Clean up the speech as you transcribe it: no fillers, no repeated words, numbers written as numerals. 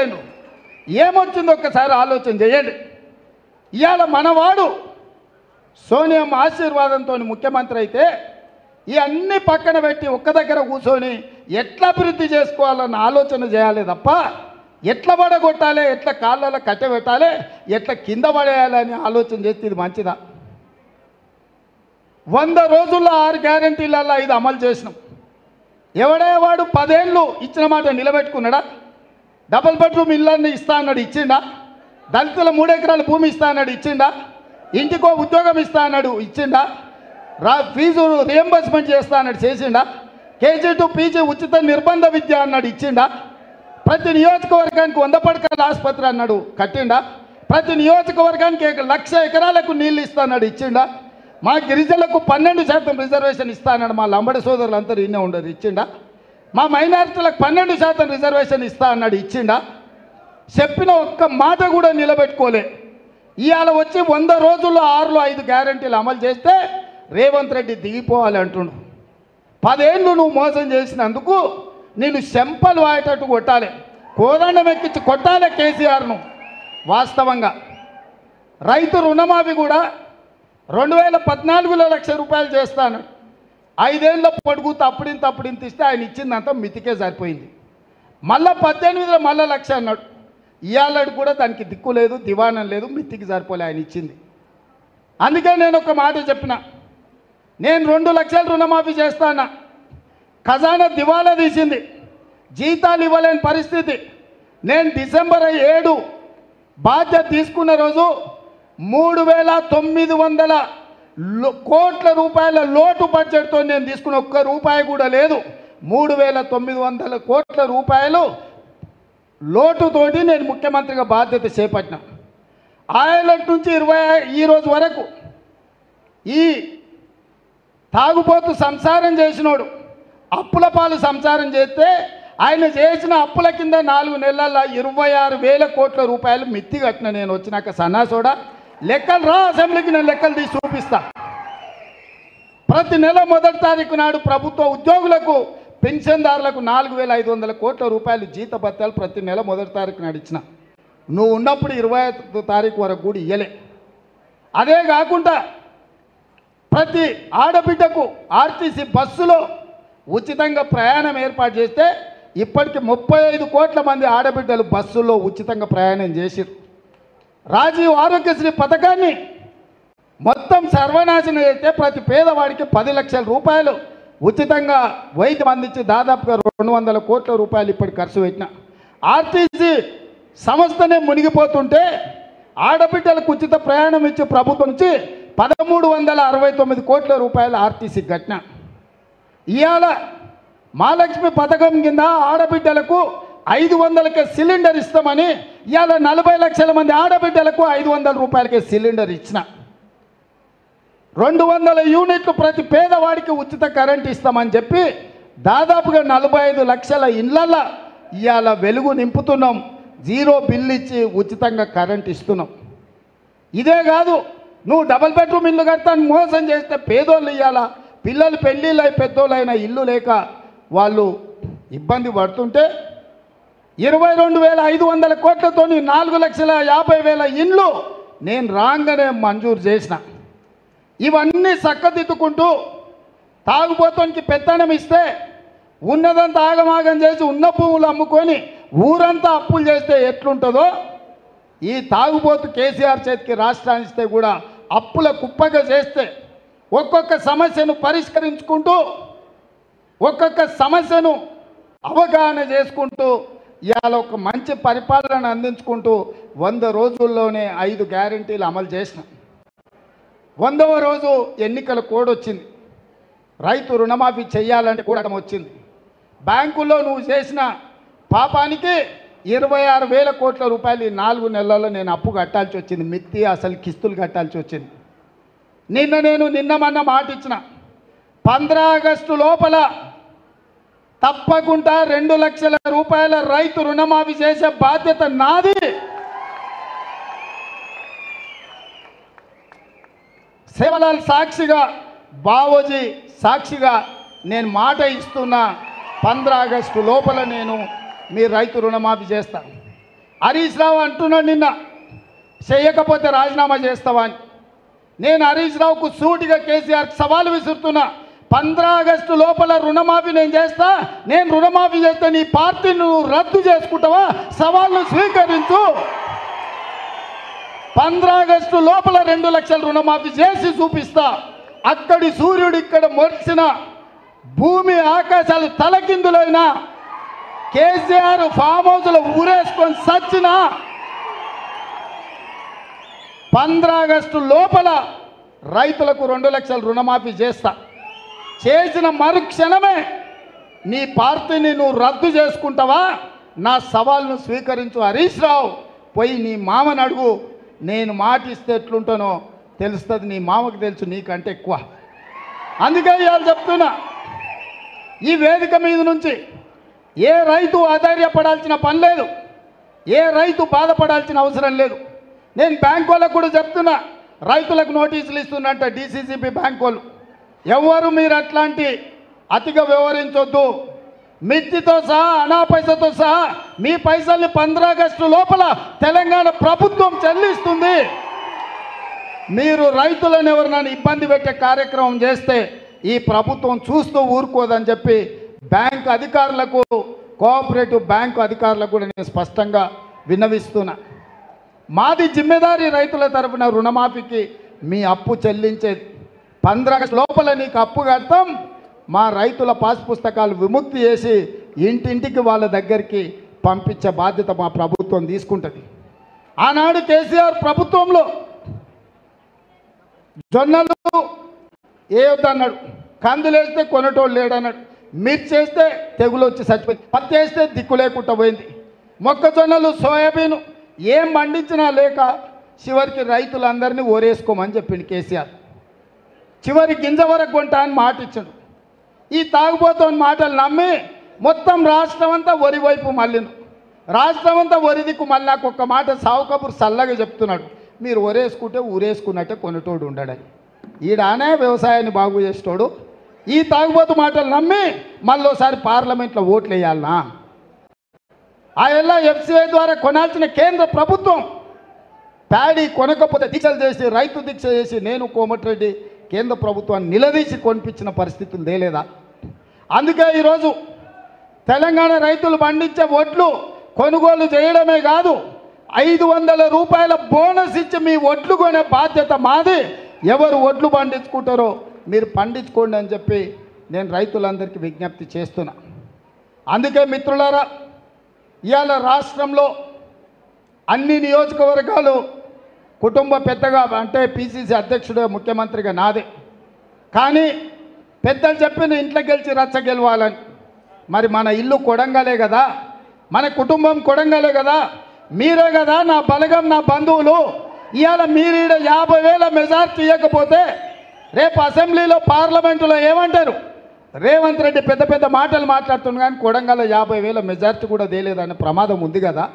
అయినరు. ఏమొచ్చిందో ఒక్కసారి ఆలోచన చేయండి. ఇవాళ మనవాడు సోనియమ్మ ఆశీర్వాదంతో ముఖ్యమంత్రి అయితే ఇవన్నీ పక్కన పెట్టి ఒక్క దగ్గర కూర్చొని ఎట్లా అభివృద్ధి చేసుకోవాలన్న ఆలోచన చేయాలి తప్ప ఎట్లా పడగొట్టాలి, ఎట్లా కాళ్ళలో కట్టబెట్టాలి, ఎట్లా కింద పడేయాలని ఆలోచన చేస్తే ఇది మంచిదా? 100 రోజుల్లో 6 గ్యారెంటీలలో 5 అమలు చేసినాం. ఎవడేవాడు 10 ఏళ్ళు ఇచ్చిన మాట నిలబెట్టుకున్నాడా? డబుల్ బెడ్రూమ్ ఇళ్ళని ఇస్తా అన్నాడు, ఇచ్చిండా? దళితుల 3 ఎకరాల భూమి ఇస్తా అన్నాడు, ఇచ్చిండా? ఇంటికో ఉద్యోగం ఇస్తా అన్నాడు, ఇచ్చిండా? ఫీజు రియంబర్స్మెంట్ చేస్తా అన్నాడు, చేసిండా? కేజీ టు పీజీ ఉచిత నిర్బంధ విద్య అన్నాడు, ఇచ్చిండా? ప్రతి నియోజకవర్గానికి 100 పడకల ఆసుపత్రి అన్నాడు, కట్టిండా? ప్రతి నియోజకవర్గానికి 1,00,000 ఎకరాలకు నీళ్ళు ఇస్తా అన్నాడు, ఇచ్చిండా? మా గిరిజనులకు 12% రిజర్వేషన్ ఇస్తా అన్నాడు, మా లంబడి సోదరులు అందరూ ఇన్నే ఉండరు, ఇచ్చిండా? మా మైనారిటీలకు 12% రిజర్వేషన్ ఇస్తా అన్నాడు, ఇచ్చిండా? చెప్పిన ఒక్క మాట కూడా నిలబెట్టుకోలే. ఇవాళ వచ్చి 100 రోజుల్లో 6లో 5 గ్యారెంటీలు అమలు చేస్తే రేవంత్ రెడ్డి దిగిపోవాలి అంటుండు. 10 ఏళ్ళు నువ్వు మోసం చేసినందుకు నేను చెంపలు వాయేటట్టు కొట్టాలి, కోదండం ఎక్కించి కొట్టాలి కేసీఆర్ను. వాస్తవంగా రైతు రుణమాఫీ కూడా 2014లో 1,00,000 రూపాయలు చేస్తాను, 5 ఏళ్ళ పొడుగుతూ అప్పుడింత ఇస్తే ఆయన ఇచ్చిందంతా మితికే సరిపోయింది. మళ్ళీ 18లో మళ్ళీ 1,00,000 అన్నాడు. ఇవాళ కూడా దానికి దిక్కు లేదు, దివాణం లేదు, మితికి సరిపోలే ఆయన ఇచ్చింది. అందుకే నేను ఒక మాట చెప్పిన, నేను 2 లక్షల రుణమాఫీ చేస్తానా, ఖజానా దివాలా తీసింది, జీతాలు ఇవ్వలేని పరిస్థితి. నేను డిసెంబర్ 7 బాధ్యత తీసుకున్న రోజు 3,900 కోట్ల రూపాయల లోటు బడ్జెట్తో నేను తీసుకున్న ఒక్క రూపాయి కూడా లేదు. 3,900 కోట్ల రూపాయలు లోటుతోటి నేను ముఖ్యమంత్రిగా బాధ్యత చేపట్టిన. ఐలాండ్ నుంచి ఈ రోజు వరకు ఈ తాగుబోతు సంసారం చేసినోడు అప్పుల పాలు సంసారం చేస్తే ఆయన చేసిన అప్పుల కింద 4 నెలల 26,000 కోట్ల రూపాయలు మిత్తి కట్టిన నేను వచ్చినాక. సన్నాసోడా లెక్కలు రా, అసెంబ్లీకి నేను లెక్కలు తీసి చూపిస్తా. ప్రతి నెల 1వ తారీఖు నాడు ప్రభుత్వ ఉద్యోగులకు పెన్షన్దారులకు 4,500 కోట్ల రూపాయలు జీత భత్యాలు ప్రతి నెల 1వ తారీఖు నాడు ఇచ్చిన. నువ్వు ఉన్నప్పుడు 25వ తారీఖు వరకు కూడా ఇయ్యలే. అదే కాకుండా ప్రతి ఆడబిడ్డకు ఆర్టీసీ బస్సులో ఉచితంగా ప్రయాణం ఏర్పాటు చేస్తే ఇప్పటికి 35 కోట్ల మంది ఆడబిడ్డలు బస్సుల్లో ఉచితంగా ప్రయాణం చేసిరు. రాజీవ్ ఆరోగ్యశ్రీ పథకాన్ని మొత్తం సర్వనాశనం చేస్తే ప్రతి పేదవాడికి 10 లక్షల రూపాయలు ఉచితంగా వైద్యం అందించి దాదాపుగా 200 కోట్ల రూపాయలు ఇప్పటికి ఖర్చు పెట్టిన. ఆర్టీసీ సంస్థనే మునిగిపోతుంటే ఆడబిడ్డలకు ఉచిత ప్రయాణం ఇచ్చి ప్రభుత్వం నుంచి 1,369 కోట్ల రూపాయలు ఆర్టీసీకి కట్టిన. ఇవాళ మహాలక్ష్మి పథకం కింద ఆడబిడ్డలకు 500కే సిలిండర్ ఇస్తామని ఇవాళ 40 లక్షల మంది ఆడబిడ్డలకు 500 రూపాయలకే సిలిండర్ ఇచ్చిన. 200 యూనిట్లు ప్రతి పేదవాడికి ఉచిత కరెంట్ ఇస్తామని చెప్పి దాదాపుగా 45 లక్షల ఇళ్లలో ఇవాళ వెలుగు నింపుతున్నాం. 0 బిల్లు ఇచ్చి ఉచితంగా కరెంట్ ఇస్తున్నాం. ఇదే కాదు, నువ్వు డబుల్ బెడ్రూమ్ ఇల్లు కడతాను మోసం చేస్తే పేదోళ్ళు ఇవాళ పిల్లలు పెళ్ళిళ్ళై పెద్దోళ్ళైన ఇల్లు లేక వాళ్ళు ఇబ్బంది పడుతుంటే 22,500 కోట్లతో 4,50,000 ఇండ్లు నేను రాగానే మంజూరు చేసిన. ఇవన్నీ చక్కదిద్దుకుంటూ తాగుబోతానికి పెత్తనం ఇస్తే ఉన్నదంతా ఆగమాగం చేసి ఉన్న భూములు అమ్ముకొని ఊరంతా అప్పులు చేస్తే ఎట్లుంటుందో ఈ తాగుబోతు కేసీఆర్ చేతికి రాష్ట్రాన్ని ఇస్తే కూడా అప్పుల కుప్పగా చేస్తే ఒక్కొక్క సమస్యను పరిష్కరించుకుంటూ ఒక్కొక్క సమస్యను అవగాహన చేసుకుంటూ ఇవాళ ఒక మంచి పరిపాలన అందించుకుంటూ 100 రోజుల్లోనే 5 గ్యారెంటీలు అమలు చేసిన. 100వ రోజు ఎన్నికల కోడ్ వచ్చింది. రైతు రుణమాఫీ చేయాలంటే కూడా వచ్చింది. బ్యాంకుల్లో నువ్వు చేసిన పాపానికి 26,000 కోట్ల రూపాయలు 4 నెలల్లో నేను అప్పు కట్టాల్సి వచ్చింది. మిత్తి అసలు కిస్తులు కట్టాల్సి వచ్చింది. నిన్న మొన్న మాట ఇచ్చిన 15 ఆగస్టు లోపల తప్పకుండా 2 లక్షల రూపాయల రైతు రుణమాఫీ చేసే బాధ్యత నాది. సేవలాల్ సాక్షిగా, బావోజీ సాక్షిగా నేను మాట ఇస్తున్నా, 15 ఆగస్టు లోపల నేను మీ రైతు రుణమాఫీ చేస్తాను. హరీష్ రావు అంటున్నాడు నిన్న, చేయకపోతే రాజీనామా చేస్తావా అని. నేను హరీష్ రావుకు సూటిగా కేసీఆర్కి సవాలు విసురుతున్నా. 15 ఆగస్టు లోపల రుణమాఫీ నేను చేస్తా, నేను రుణమాఫీ చేస్తే నీ పార్టీని నువ్వు రద్దు చేసుకుంటావా? సవాల్ను స్వీకరించు. 15 ఆగస్టు లోపల 2 లక్షల రుణమాఫీ చేసి చూపిస్తా. అక్కడి సూర్యుడు ఇక్కడ మొరిసిన, భూమి ఆకాశాలు తలకిందులైనా, కేసీఆర్ ఫామ్ హౌస్లో ఊరేసుకొని సచ్చిన 15 ఆగస్టు లోపల రైతులకు 2 లక్షల రుణమాఫీ చేస్తా. చేసిన మరుక్షణమే నీ పార్టీని నువ్వు రద్దు చేసుకుంటావా? నా సవాల్ను స్వీకరించు హరీష్ రావు. పోయి నీ మామని అడుగు. నేను మాటిస్తే ఎట్లుంటానో తెలుస్తుంది, నీ మామకు తెలుసు నీకంటే ఎక్కువ. అందుకే ఇవాళ చెప్తున్నా, ఈ వేదిక మీద నుంచి ఏ రైతు ఆధైర్యపడాల్సిన పని లేదు, ఏ రైతు బాధపడాల్సిన అవసరం లేదు. నేను బ్యాంకు వాళ్ళకు కూడా చెప్తున్నా, రైతులకు నోటీసులు ఇస్తున్నట్ట డిసిసిబి బ్యాంకు వాళ్ళు. ఎవరు మీరు అట్లాంటి అతిగా వ్యవహరించొద్దు. మిర్చితో సహా అనా పైసతో సహా మీ పైసల్ని 15 ఆగస్టు లోపల తెలంగాణ ప్రభుత్వం చెల్లిస్తుంది. మీరు రైతులను ఎవరినైనా ఇబ్బంది పెట్టే కార్యక్రమం చేస్తే ఈ ప్రభుత్వం చూస్తూ ఊరుకోదని చెప్పి బ్యాంకు అధికారులకు, కోఆపరేటివ్ బ్యాంకు అధికారులకు కూడా నేను స్పష్టంగా విన్నవిస్తున్నా. మాది జిమ్మెదారీ రైతుల తరఫున రుణమాఫీకి మీ అప్పు చెల్లించేది. 15 ఆగస్టు లోపల నీకు అప్పు కడతాం. మా రైతుల పాస్ పుస్తకాలు విముక్తి చేసి ఇంటింటికి వాళ్ళ దగ్గరికి పంపించే బాధ్యత మా ప్రభుత్వం తీసుకుంటుంది. ఆనాడు కేసీఆర్ ప్రభుత్వంలో జొన్నలు వేయొద్దన్నాడు, కందులు వేస్తే కొనటోళ్ళు లేడన్నాడు, మిర్చి వేస్తే తెగులు వచ్చి చచ్చిపోయింది, పత్తి వేస్తే దిక్కు లేకుండా పోయింది, మొక్కజొన్నలు సోయాబీన్ ఏం పండించినా లేక చివరికి రైతులందరినీ ఓరేసుకోమని చెప్పిండు కేసీఆర్. చివరి గింజ వరకు కొంటా అని మాట ఇచ్చాడు. ఈ తాగుబోతోని మాటలు నమ్మి మొత్తం రాష్ట్రం అంతా వరి వైపు మళ్ళీను. రాష్ట్రం అంతా వరి దిక్కు మళ్ళీ నాకు ఒక్క మాట సావు కబురు చల్లగా చెప్తున్నాడు, మీరు ఒరేసుకుంటే ఊరేసుకున్నట్టే కొనేటోడు ఉండడని. ఈడానే వ్యవసాయాన్ని బాగు చేసేటోడు ఈ తాగుబోతు మాటలు నమ్మి మళ్ళీసారి పార్లమెంట్లో ఓట్లు వేయాలనా? ఆ ఎలా ఎఫ్సిఐ ద్వారా కొనాల్సిన కేంద్ర ప్రభుత్వం ప్యాడీ కొనకపోతే దీక్షలు చేసి, రైతు దీక్ష చేసి నేను కోమటిరెడ్డి కేంద్ర ప్రభుత్వాన్ని నిలదీసి కొనిపించిన పరిస్థితులు తేలేదా? అందుకే ఈరోజు తెలంగాణ రైతులు పండించే వడ్లు కొనుగోలు చేయడమే కాదు, 500 రూపాయల బోనస్ ఇచ్చి మీ వడ్లు కొనే బాధ్యత మాది. ఎవరు వడ్లు పండించుకుంటారో మీరు పండించుకోండి అని చెప్పి నేను రైతులందరికీ విజ్ఞప్తి చేస్తున్నా. అందుకే మిత్రులారా, ఇవాళ రాష్ట్రంలో అన్ని నియోజకవర్గాలు కుటుంబ పెద్దగా అంటే పిసిసి అధ్యక్షుడే ముఖ్యమంత్రిగా నాదే. కానీ పెద్దలు చెప్పిన ఇంట్లో గెలిచి రచ్చ గెలవాలని. మరి మన ఇల్లు కొడంగలే కదా, మన కుటుంబం కొడంగలే కదా, మీరే కదా నా బలగం, నా బంధువులు. ఇవాళ మీరు 50,000 మెజార్టీ ఇవ్వకపోతే రేపు అసెంబ్లీలో పార్లమెంటులో ఏమంటారు? రేవంత్ రెడ్డి పెద్ద పెద్ద మాటలు మాట్లాడుతున్నాడు కానీ కొడంగల్లో 50,000 మెజార్టీ కూడా తేలేదనే ప్రమాదం ఉంది కదా.